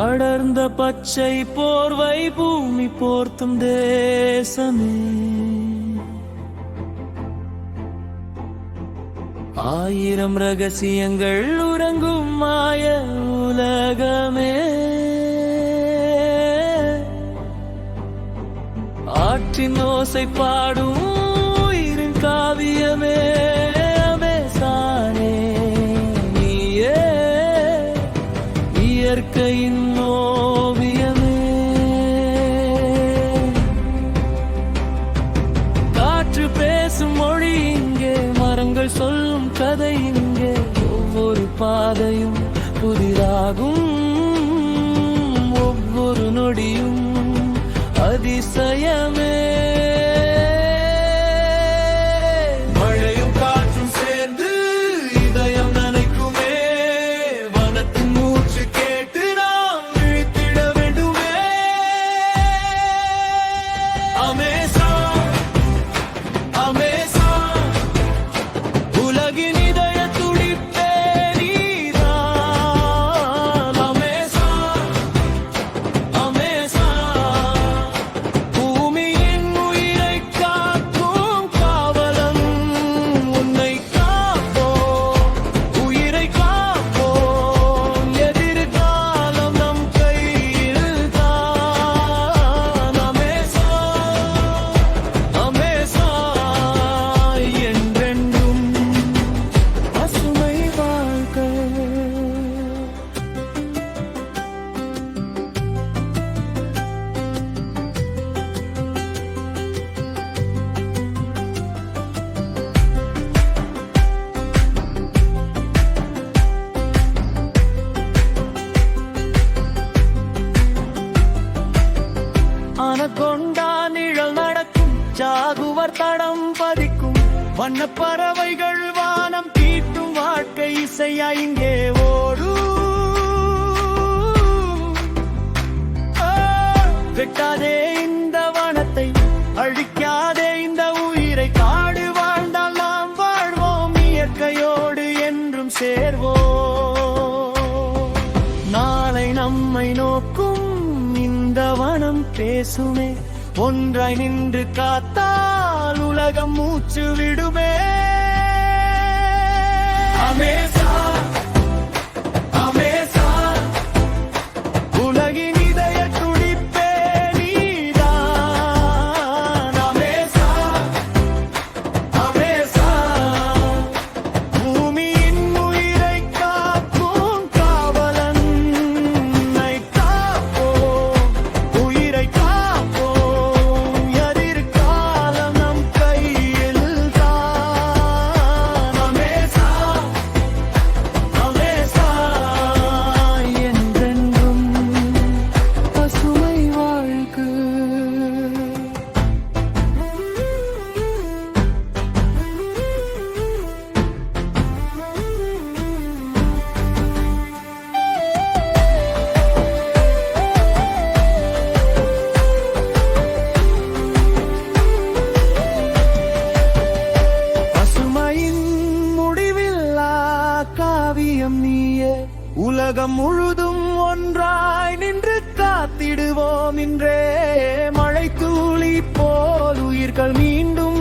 அடர்ந்த பச்சை போர்வை பூமி போர்த்தும் தேசமே, ஆயிரம் ரகசியங்கள் உறங்கும் மாய உலகமே, ஆற்றின் ஓசை பாடும் உயிரின் காவியமே, அமேசானே நீயே இயற்கையின் ஓவியமே. காற்று பேசும் மொழி இங்கே, மரங்கள் சொல்லும் கதை இங்கே, ஒவ்வொரு பாதையும் புதிராகும், ஒவ்வொரு நொடியும் அதிசயமே. கொண்டா நிழல் நடக்கும், ஜாகுவர் தடம் பதிக்கும், வண்ண பறவைகள் வானம் தீட்டும், வாழ்க்கை இசையா இங்கே ஓடும். வெட்டாதே இந்த வனத்தை, அழிக்காதே இந்த உயிரை, காடு வாழ்ந்தால் நாம் வாழ்வோம், இயற்கையோடு என்றும் சேர்வோம். நாளை நம்மை நோக்கும் இந்த வனம் பேசுமே, ஒன்றாய் நின்று காத்தால் உலகம் மூச்சு விடுமே. அமேசான் அமேசான் உலகின் இதய துடிப்பே நீதான். அமேசான் அமேசான் பூமியின் உயிரை காக்கும் காவலன், நீயே உலகம் முழுதும் ஒன்றாய் நின்று காத்திடுவோம். இன்றே மழை தூளி போல் உயிர்கள் மீண்டும்